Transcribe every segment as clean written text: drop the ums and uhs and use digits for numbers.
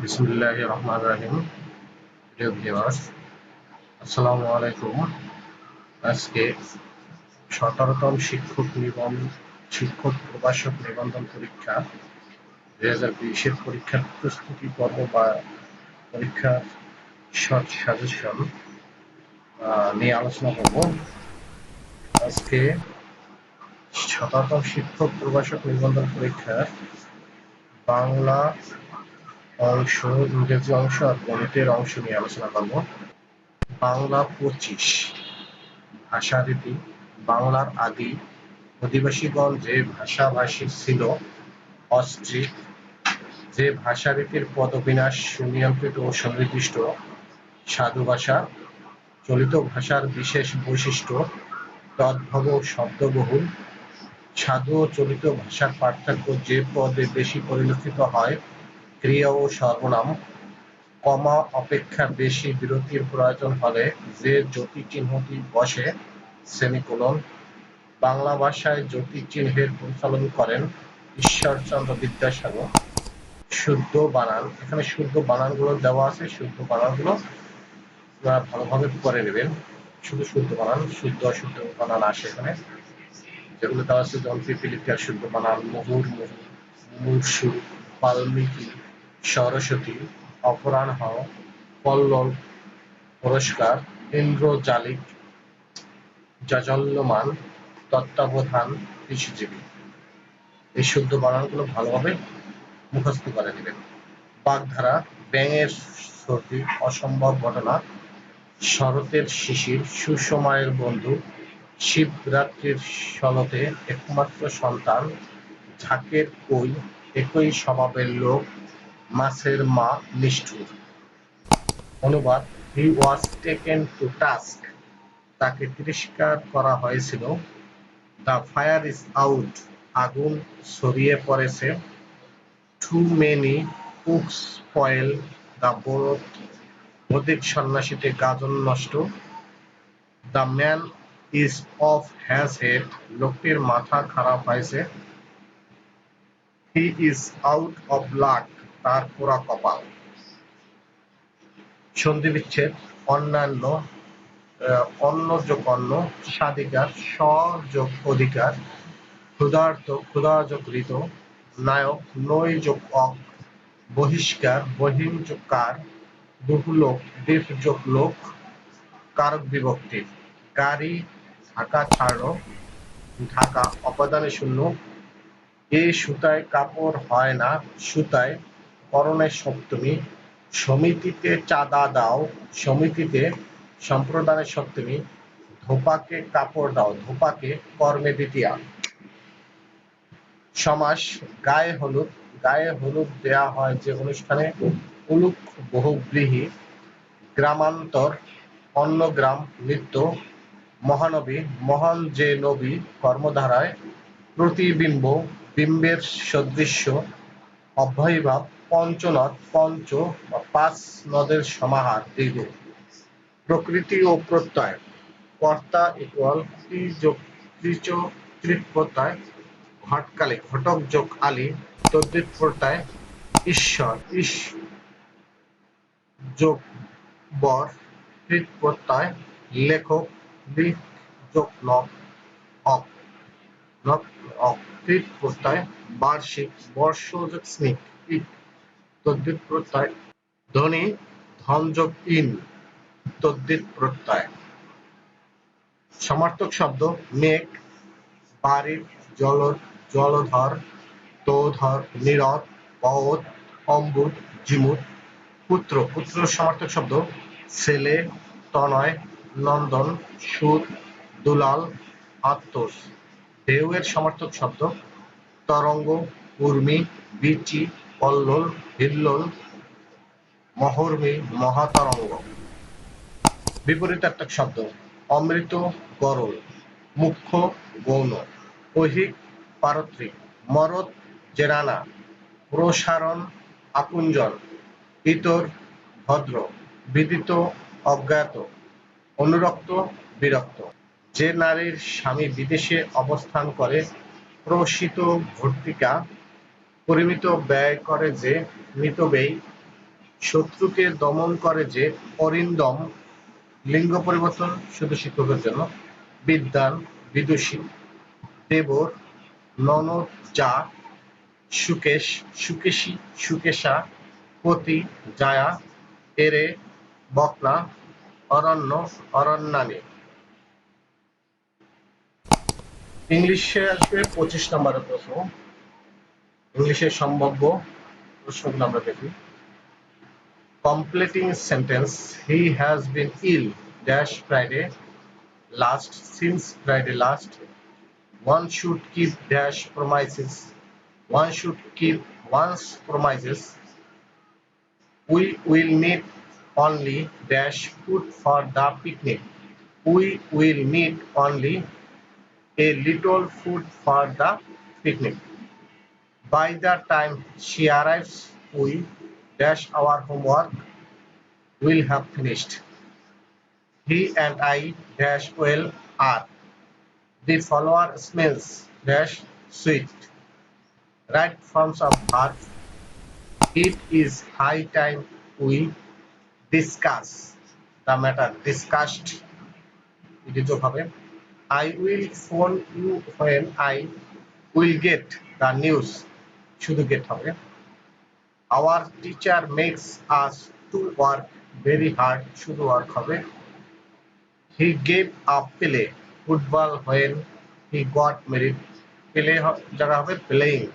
বিসমিল্লাহির রহমানির রহিম। প্রিয় ভিউয়ার্স, আসসালামু আলাইকুম। আজকে ১৭তম শিক্ষক প্রবাসক নিবন্ধন পরীক্ষা ২০২০ এর পরীক্ষার প্রস্তুতি পর্ব বা পরীক্ষার শর্ট সাজেশন নিয়ে আলোচনা করব। আজকে ১৭তম শিক্ষক প্রবাসক নিবন্ধন পরীক্ষার বাংলা অংশ, ইংরেজি অংশ আর গণিতের অংশ নিয়ে আলোচনা করব। বাংলা ২৫ ভাষারীতি। বাংলার আদি অধিবাসীগণ যে ভাষাভাষী ছিল অস্ট্রিক, যে ভাষারীতির পদবিন্যাস সুনিয়ন্ত্রিত ও সুনির্দিষ্ট, সাধু ভাষা, চলিত ভাষার বিশেষ বৈশিষ্ট্য, তদ্ভব শব্দবহুল। সাধু ও চলিত ভাষার পার্থক্য যে পদে বেশি পরিলক্ষিত হয় ক্রিয়া ও সর্বনাম, কমা অপেক্ষা বেশি বিরতির প্রয়োজন হলে যে যতিচিহ্নটি বসে সেমিকোলন। বাংলা ভাষায় যতিচিহ্নের পরিচালন করেন ঈশ্বরচন্দ্র বিদ্যাসাগর। শুদ্ধ বানান, এখানে শুদ্ধ বানানগুলো দেওয়া আছে, শুদ্ধ বানানগুলো আপনারা ভালোভাবে পড়ে নেবেন। শুধু শুদ্ধ বানান, শুদ্ধ অশুদ্ধ বানান আসে এখানে, যেগুলো দেওয়া আছে যেমন পিপিলিকার শুদ্ধ বানান মুহুর মুহু, মুমূর্ষু, বাল্মীকি, সরস্বতী, অপরাহ্ন, কল্লোল, পুরস্কার, ইন্দ্রজালিক, জাজল্যমান, তত্ত্বাবধান, কৃষিজীবী। এই শুদ্ধ বানানগুলো ভালোভাবে মুখস্থ করে নেবেন। বাগধারা, ব্যাঙের সর্দি, অসম্ভব ঘটনা, শরতের শিশির, সুসময়ের বন্ধু, শিবরাত্রির সনতে একমাত্র সন্তান, ঝাঁকের কই, একই স্বভাবের লোক, মাছের মা নিষ্ঠুর। অনুবাদ, হি ওয়াজ টেকেন টু টাস্ক, তাকে তিরস্কার করা হয়েছিল। দ্য ফায়ার ইজ আউট, আগুন ছড়িয়ে পড়েছে। Too many cooks spoil the broth, অধিক সন্ন্যাসীতে গাজন নষ্ট। The man is off his head, লোকটির মাথা খারাপ হয়েছে। He is out of luck, তার পোড়া কপাল। সন্ধি বিচ্ছেদ, অন্যান্য, অন্য যোগ অন্য, স্বাধিকার, স যোগ অধিকার, ক্ষুধার্ত, ক্ষুধা যোগ ঋত, নায়ক, নই যোগ অক, বহিষ্কার, বহিন যোগ কার, দুঃলোক, দীপ যোগ লোক, কারক বিভক্তি। গাড়ি ঢাকা ছাড়ল, ঢাকা অপাদানে শূন্য। এ সুতায় কাপড় হয় না, সুতায়, করণে সপ্তমী। সমিতিতে চাঁদা দাও, সমিতিতে, সম্প্রদানে সপ্তমী। ধোপাকে কাপড় দাও, ধোপাকে কর্মে দ্বিতীয়া। সমাস, গায়ে হলুদ, গায়ে হলুদ দেয়া হয় যে অনুষ্ঠানে, উলুক বহুব্রীহি। গ্রামান্তর, অন্নগ্রাম, নৃত্য। মহানবী, মহান যে নবী, কর্মধারায়। প্রতিবিম্ব, বিম্বের সদৃশ্য। অব্যয়ীভাব, পঞ্চনদ, পঞ্চ বা পাঁচ নদের সমাহার, দীর্ঘ। প্রকৃতি ও প্রত্যয়, কর্তা ইকুয়াল ত্রি যোগ ত্রিচ, তৃত প্রত্যয়। ঘটকালী, ঘটক যোগ আলী, তদ্ধিত প্রত্যয়। ঈশ্বর, ইস যোগ বর, কৃত প্রত্যয়। লেখক, লিখ যোগ লক, অক, লক অক, কৃত প্রত্যয়। বার্ষিক, বর্ষ যোগ স্নিক, ইক, তদ্ধিত প্রত্যয়। ধনী, ধন যোগ ইন, তদ্ধিত প্রত্যয়। সমার্থক শব্দ, মেঘ, বারিক, জলধর, তোধর, নীরদ, অওধ, অম্বুদ, জিমুত। পুত্র, পুত্র সমার্থক শব্দ, ছেলে, তনয়, নন্দন, সুর, দুলাল, আত্মস। ঢেউয়ের সমার্থক শব্দ, তরঙ্গ, উর্মি, বীচি, কল্লোল, হিল্লোল, মহর্ষি, মহাতরঙ্গ। বিপরীতার্থক শব্দ, অমৃত, গরল, মুখ্য, গৌণ, ঐহিক, পারত্রিক, মরদ, জেরানা, প্রসারণ, আকুঞ্চন, ইতর, ভদ্র, বিদিত, অজ্ঞাত, অনুরক্ত, বিরক্ত। যে নারীর স্বামী বিদেশে অবস্থান করে, প্রসিত ভর্তিকা। পরিমিত ব্যয় করে যে, মিতব্যয়ী। শত্রুকে দমন করে যে অরিন্দম, লিঙ্গ পরিবর্তন শুধু শিক্ষকের জন্য। বিদ্বান, বিদুষী। দেবর, ননদ, যা। সুকেশ, সুকেশী, সুকেশা। পতি, জায়া। এরে, বকনা। অরণ্য, অরণ্যানী। ইংলিশে আসবে 25 নম্বরের প্রশ্ন। ইংলিশের সম্ভাব্য প্রশ্নগুলো আমরা দেখি। Completing sentence: He has been ill dash Friday last since Friday last. One should keep dash promises. One should keep one's promises. We will need only dash food for the picnic. We will need only a little food for the picnic. By the time she arrives, we dash our homework will have finished. He and I dash well are. The follower smells dash sweet. Right forms of verb. It is high time we discuss the matter discussed. যোগ হবে। I will phone you when I will get the news শুধু get হবে। Our teacher makes us to work very hard শুধু work হবে। He gave up play football when he got married play জায়গা হবে playing.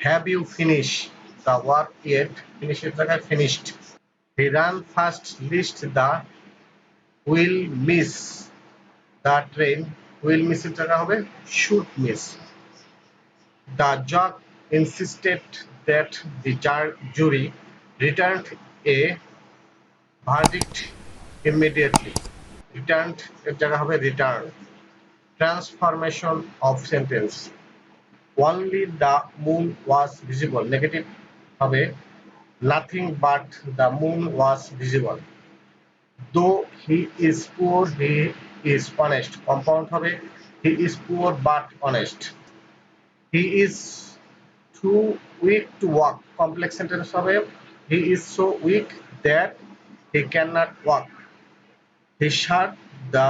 Have you finished the work yet? Finish এর জায়গায় finished. He ran fast lest the will miss the train. Will miss এর জায়গা হবে should miss. The judge insisted that the jury returned a verdict immediately. Returned এর জায়গা হবে return. Transformation of sentence: Only the moon was visible. Negative হবে nothing but the moon was visible. Though he is poor, he is honest. Compound হবে he is poor but honest. He is too weak to walk. Complex sentence হবে he is so weak that he cannot walk. He shut the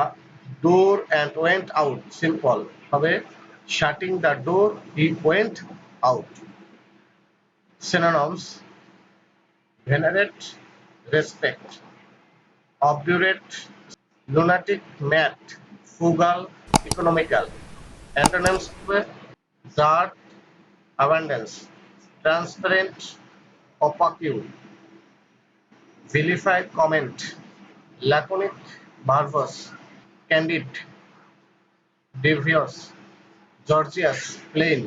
door and went out. Simple হবে shutting the door he went out. Synonyms: venerate, respect. Obdurate, lunatic, mad. Frugal, economical. Antonyms: dearth, abundance. Transparent, opaque. Vilify, comment. Laconic, verbose. Candid, devious. Gorgeous, plain.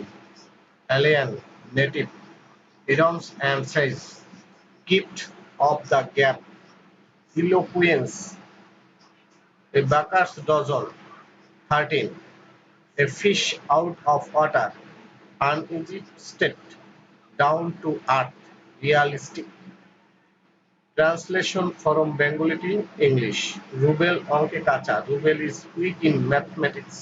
Alien, native. Idioms and size. Gift of the gap. Eloquence, a baker's dozen. 13. A fish out of water, uninterested, down to earth, realistic. Translation from Bengali to English: Rubel অঙ্কে কাঁচা, Rubel is weak in mathematics.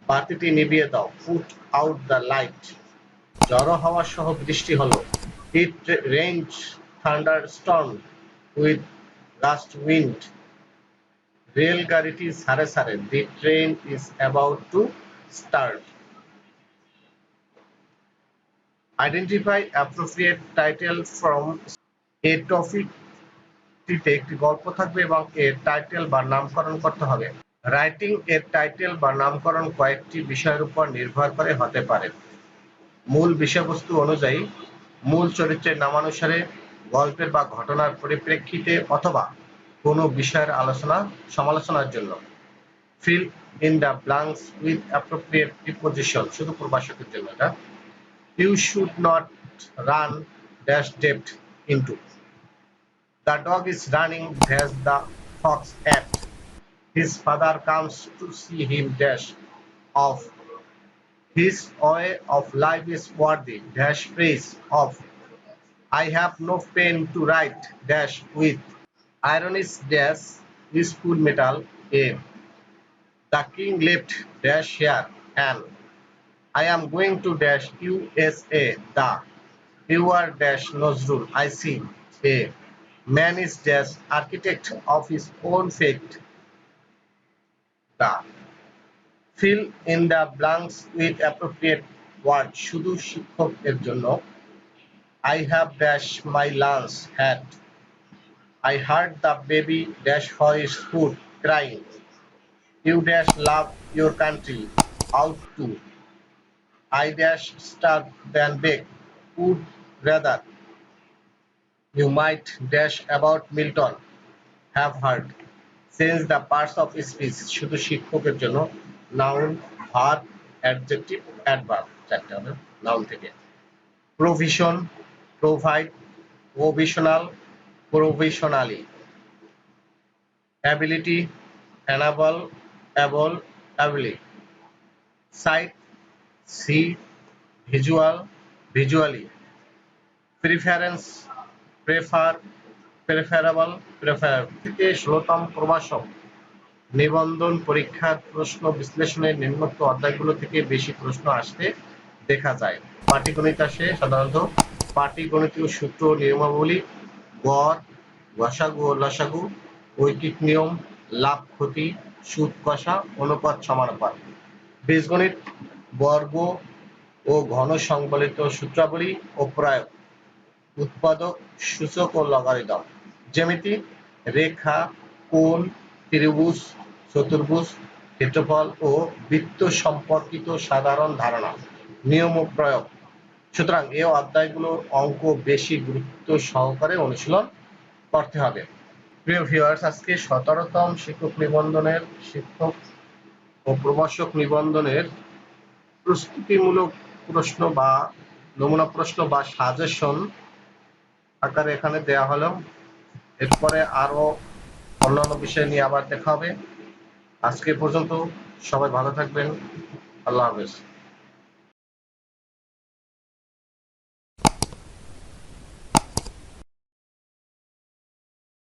বাতিটি নিভিয়ে দাও, put out the light. ঝড়ো হাওয়া সহ বৃষ্টি হলো, it rained thunderstorm with gust wind. রেলগাড়িটি সাড়ে সাড়ে, the train is about to start. Identify appropriate title from a টপিকটিতে একটি গল্প থাকবে এবং এর টাইটেল বা নামকরণ করতে হবে। রাইটিং এর টাইটেল বা নামকরণ কয়েকটি বিষয়ের উপর নির্ভর করে হতে পারে। মূল বিষয়বস্তু অনুযায়ী, মূল চরিত্রের নামানুসারে, গল্পের বা ঘটনার পরিপ্রেক্ষিতে অথবা কোনো বিষয়ের সমালোচনার জন্য। Fill in the blanks with appropriate preposition শুধু প্রবাসকের জন্য এটা। You should not run dash depth into. The dog is running dash the fox at. His father comes to see him dash of. His way of life is worthy dash praise of. I have no pen to write dash with. Iron is dash useful metal a. The king left dash here and. I am going to dash USA. The. You are dash Nozrul. I see. A. Man is dash architect of his own fate. The fill in the blanks with appropriate word শুধু শিক্ষকের জন্য I have dash my lunch hat. I heard the baby dash for his food crying. You dash love your country out to. I dash starve than beg. Would rather. You might dash about Milton. Have heard. Since the parts of speech শুধু শিক্ষকের জন্য noun, verb, adjective, adverb চারটে হবে noun থেকে provision, provide, provisional, provisionally, ability, enable, able, ability, sight, see, visual, visually, preference, prefer, preferable, prefer থেকে ১৬তম প্রভাষক নিবন্ধন পরীক্ষার প্রশ্ন বিশ্লেষণের নিম্নোক্ত অধ্যায়গুলো থেকে বেশি প্রশ্ন আসতে দেখা যায়। পাটিগণিত আসে সাধারণত পাটিগণিতীয় সূত্র ও নিয়মাবলী, গড়, গসাগু ও লসাগু, ঐকিক নিয়ম, লাভ ক্ষতি, সুদ কষা, অনুপাত সমানুপাত। বীজগণিত বর্গ ও ঘন সংবলিত সূত্রাবলী ও প্রয়োগ, উৎপাদক, সূচক ও লগারিদম। জ্যামিতি রেখা, কোণ, ত্রিভুজ, চতুর্ভুজ, ক্ষেত্রফল ও বৃত্ত সম্পর্কিত সাধারণ ধারণা, নিয়ম ও প্রয়োগ। সুতরাং এই অধ্যায়গুলোর অঙ্ক বেশি গুরুত্ব সহকারে অনুশীলন করতে হবে। প্রিয় ভিউয়ার্স, আজকে 17তম শিক্ষক নিবন্ধনের শিক্ষক ও প্রভাষক নিবন্ধনের প্রস্তুতিমূলক প্রশ্ন বা নমুনা প্রশ্ন বা সাজেশন আকারে এখানে দেয়া হলো। এরপরে আরো অন্যান্য বিষয় নিয়ে আবার দেখা হবে। আজকে পর্যন্ত সবাই ভালো থাকবেন। আল্লাহ হাফেজ।